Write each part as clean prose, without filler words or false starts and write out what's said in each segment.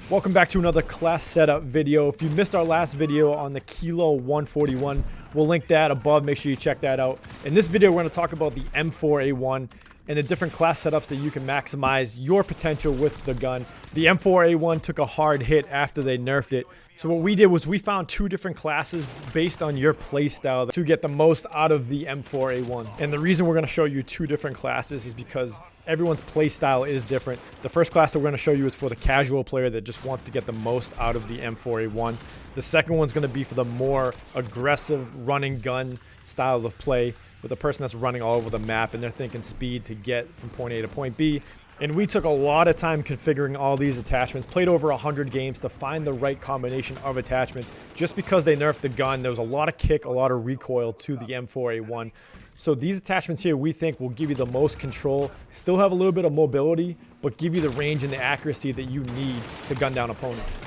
Welcome back to another class setup video. If you missed our last video on the Kilo 141, we'll link that above. Make sure you check that out. In this video, we're going to talk about the M4A1 and the different class setups that you can maximize your potential with the gun. The M4A1 took a hard hit after they nerfed it. So what we did was we found two different classes based on your playstyle to get the most out of the M4A1. And the reason we're going to show you two different classes is because everyone's playstyle is different. The first class that we're going to show you is for the casual player that just wants to get the most out of the M4A1. The second one's going to be for the more aggressive running gun style of play, with a person that's running all over the map and they're thinking speed to get from point A to point B. And we took a lot of time configuring all these attachments, played over 100 games to find the right combination of attachments. Just because they nerfed the gun, there was a lot of kick, a lot of recoil to the M4A1. So these attachments here we think will give you the most control, still have a little bit of mobility, but give you the range and the accuracy that you need to gun down opponents.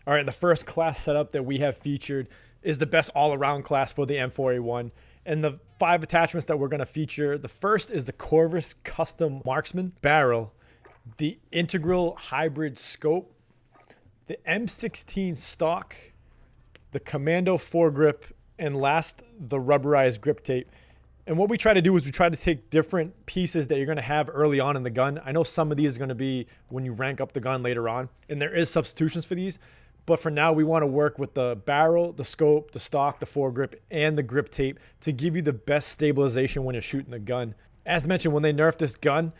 All right, the first class setup that we have featured is the best all-around class for the M4A1. And the 5 attachments that we're going to feature, the first is the Corvus Custom Marksman Barrel, the Integral Hybrid Scope, the M16 Stock, the Commando foregrip, and last, the rubberized grip tape. And what we try to do is we try to take different pieces that you're going to have early on in the gun. I know some of these are going to be when you rank up the gun later on, and there is substitutions for these. But for now, we want to work with the barrel, the scope, the stock, the foregrip, and the grip tape to give you the best stabilization when you're shooting the gun. As mentioned, when they nerfed this gun,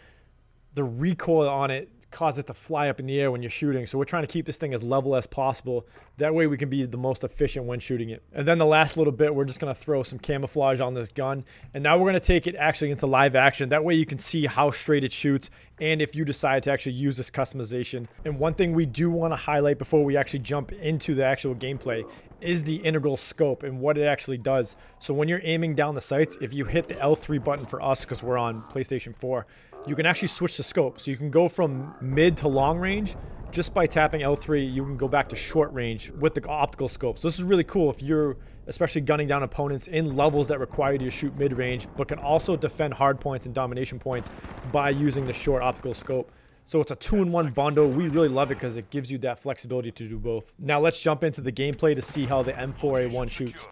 the recoil on it caused it to fly up in the air when you're shooting. So we're trying to keep this thing as level as possible. That way we can be the most efficient when shooting it. And then the last little bit, we're just going to throw some camouflage on this gun. And now we're going to take it actually into live action. That way you can see how straight it shoots and if you decide to actually use this customization. And one thing we do want to highlight before we actually jump into the actual gameplay is the integral scope and what it actually does. So when you're aiming down the sights, if you hit the L3 button for us, because we're on PlayStation 4, you can actually switch the scope. So you can go from mid to long range just by tapping L3. You can go back to short range with the optical scope. So this is really cool if you're especially gunning down opponents in levels that require you to shoot mid range, but can also defend hard points and domination points by using the short optical scope. So it's a 2-in-1 bundle. We really love it because it gives you that flexibility to do both. Now let's jump into the gameplay to see how the M4A1 shoots.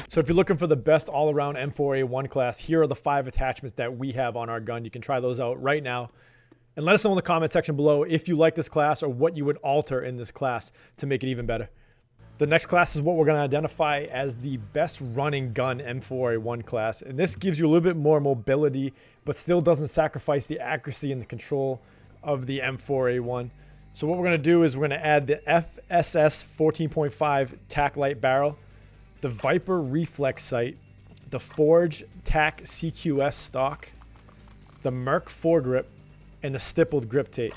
So if you're looking for the best all-around M4A1 class, here are the 5 attachments that we have on our gun. You can try those out right now. And let us know in the comment section below if you like this class or what you would alter in this class to make it even better. The next class is what we're going to identify as the best running gun M4A1 class. And this gives you a little bit more mobility, but still doesn't sacrifice the accuracy and the control of the M4A1. So what we're going to do is we're going to add the FSS 14.5 tack light barrel, the Viper reflex sight, the Forge TAC CQS stock, the Merc foregrip, and the stippled grip tape.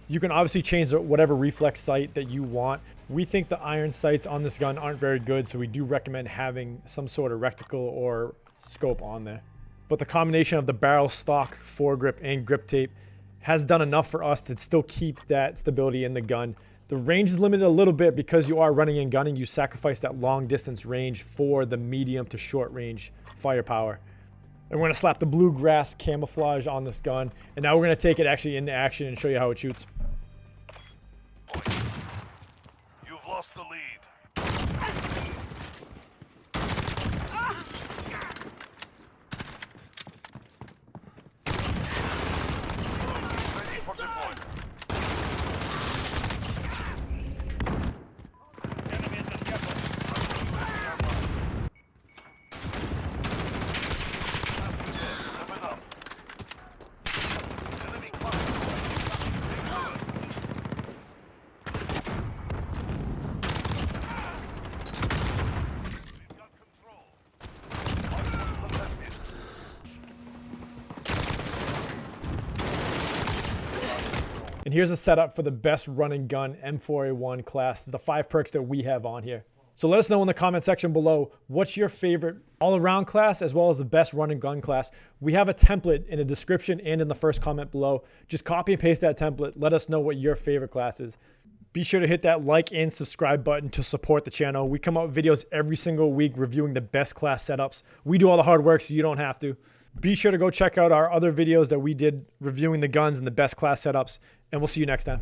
You can obviously change whatever reflex sight that you want. We think the iron sights on this gun aren't very good, so we do recommend having some sort of reticle or scope on there. But the combination of the barrel, stock, foregrip, and grip tape has done enough for us to still keep that stability in the gun. The range is limited a little bit because you are running and gunning. You sacrifice that long distance range for the medium to short range firepower. And we're going to slap the bluegrass camouflage on this gun. And now we're going to take it actually into action and show you how it shoots. You've lost the lead. Ready for deployment. And here's a setup for the best running gun M4A1 class, the 5 perks that we have on here. So let us know in the comment section below, what's your favorite all-around class as well as the best run and gun class. We have a template in the description and in the first comment below. Just copy and paste that template. Let us know what your favorite class is. Be sure to hit that like and subscribe button to support the channel. We come out with videos every single week reviewing the best class setups. We do all the hard work so you don't have to. Be sure to go check out our other videos that we did reviewing the guns and the best class setups, and we'll see you next time.